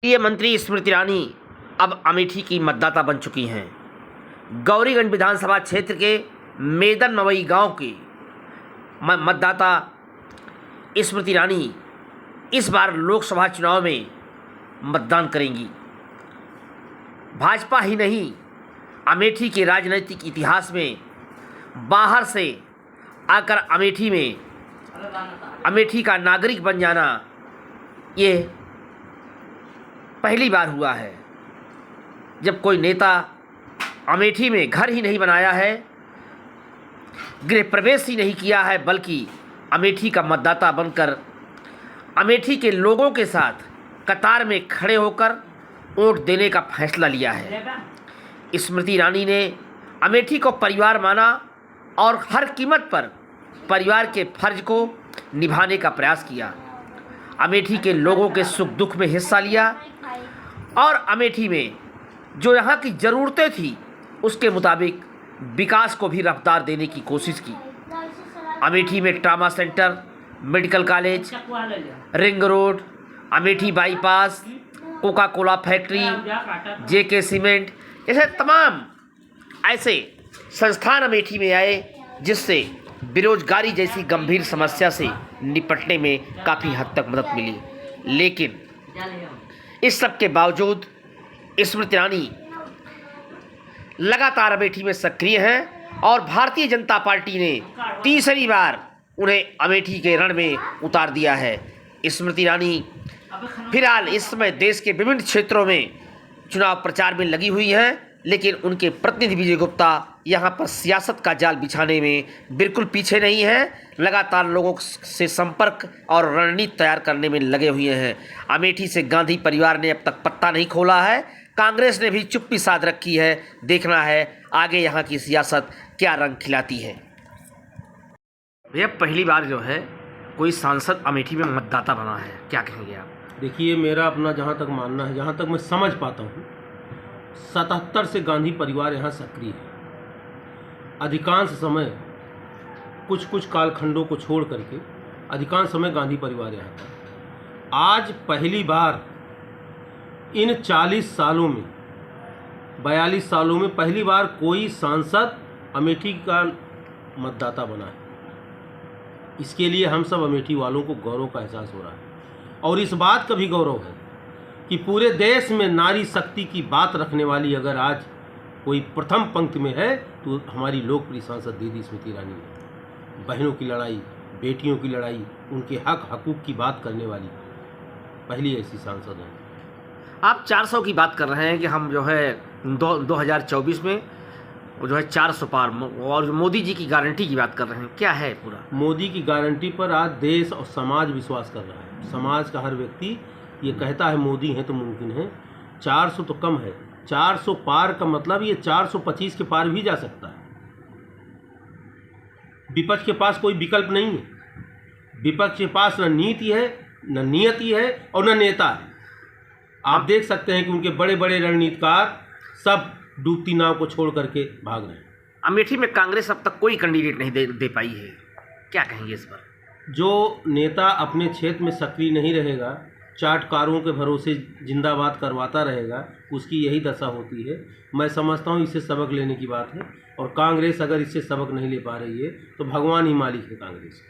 केंद्रीय मंत्री स्मृति ईरानी अब अमेठी की मतदाता बन चुकी हैं। गौरीगंज विधानसभा क्षेत्र के मेदन मवई गांव की मतदाता स्मृति ईरानी इस बार लोकसभा चुनाव में मतदान करेंगी। भाजपा ही नहीं, अमेठी के राजनीतिक इतिहास में बाहर से आकर अमेठी का नागरिक बन जाना ये पहली बार हुआ है। जब कोई नेता अमेठी में घर ही नहीं बनाया है, गृह प्रवेश ही नहीं किया है, बल्कि अमेठी का मतदाता बनकर अमेठी के लोगों के साथ कतार में खड़े होकर वोट देने का फैसला लिया है। स्मृति ईरानी ने अमेठी को परिवार माना और हर कीमत पर परिवार के फर्ज को निभाने का प्रयास किया। अमेठी के लोगों के सुख दुख में हिस्सा लिया और अमेठी में जो यहाँ की ज़रूरतें थी उसके मुताबिक विकास को भी रफ्तार देने की कोशिश की। अमेठी में trauma centre, medical college, ring road, Amethi bypass, coca cola factory, JK cement, ऐसे तमाम ऐसे संस्थान अमेठी में आए, जिससे बेरोजगारी जैसी गंभीर समस्या से निपटने में काफ़ी हद तक मदद मिली। लेकिन इस सब के बावजूद स्मृति ईरानी लगातार अमेठी में सक्रिय हैं और भारतीय जनता पार्टी ने तीसरी बार उन्हें अमेठी के रण में उतार दिया है। स्मृति ईरानी फिलहाल इस समय देश के विभिन्न क्षेत्रों में चुनाव प्रचार में लगी हुई हैं, लेकिन उनके प्रतिनिधि विजय गुप्ता यहाँ पर सियासत का जाल बिछाने में बिल्कुल पीछे नहीं हैं। लगातार लोगों से संपर्क और रणनीति तैयार करने में लगे हुए हैं। अमेठी से गांधी परिवार ने अब तक पत्ता नहीं खोला है। कांग्रेस ने भी चुप्पी साध रखी है। देखना है आगे यहाँ की सियासत क्या रंग खिलाती है। भैया, पहली बार जो है कोई सांसद अमेठी में मतदाता बना है, क्या कहेंगे आप? देखिए, मेरा अपना जहाँ तक मानना है, जहाँ तक मैं समझ पाता हूँ, 77 से गांधी परिवार यहाँ सक्रिय है। अधिकांश समय कुछ कालखंडों को छोड़ करके अधिकांश समय गांधी परिवार यहाँ था। आज पहली बार इन 40 सालों में, 42 सालों में पहली बार कोई सांसद अमेठी का मतदाता बना है। इसके लिए हम सब अमेठी वालों को गौरव का एहसास हो रहा है और इस बात का भी गौरव है कि पूरे देश में नारी शक्ति की बात रखने वाली अगर आज कोई प्रथम पंक्ति में है तो हमारी लोकप्रिय सांसद दीदी स्मृति ईरानी है। बहनों की लड़ाई, बेटियों की लड़ाई, उनके हक हकूक़ की बात करने वाली पहली ऐसी सांसद है। आप 400 की बात कर रहे हैं कि हम जो है 2024 में जो है 400 पार, और मोदी जी की गारंटी की बात कर रहे हैं, क्या है पूरा? मोदी की गारंटी पर आज देश और समाज विश्वास कर रहा है। समाज का हर व्यक्ति ये कहता है मोदी हैं तो मुमकिन है। 400 तो कम है, 400 पार का मतलब ये 425 के पार भी जा सकता है। विपक्ष के पास कोई विकल्प नहीं है। विपक्ष के पास न नीति है, न नियति है और न नेता है। आप देख सकते हैं कि उनके बड़े बड़े रणनीतिकार सब डूबती नाव को छोड़ करके भाग रहे हैं। अमेठी में कांग्रेस अब तक कोई कैंडिडेट नहीं दे पाई है, क्या कहेंगे इस पर? जो नेता अपने क्षेत्र में सक्रिय नहीं रहेगा, चाटकारों के भरोसे जिंदाबाद करवाता रहेगा, उसकी यही दशा होती है। मैं समझता हूँ इससे सबक लेने की बात है और कांग्रेस अगर इससे सबक नहीं ले पा रही है तो भगवान ही मालिक है कांग्रेस।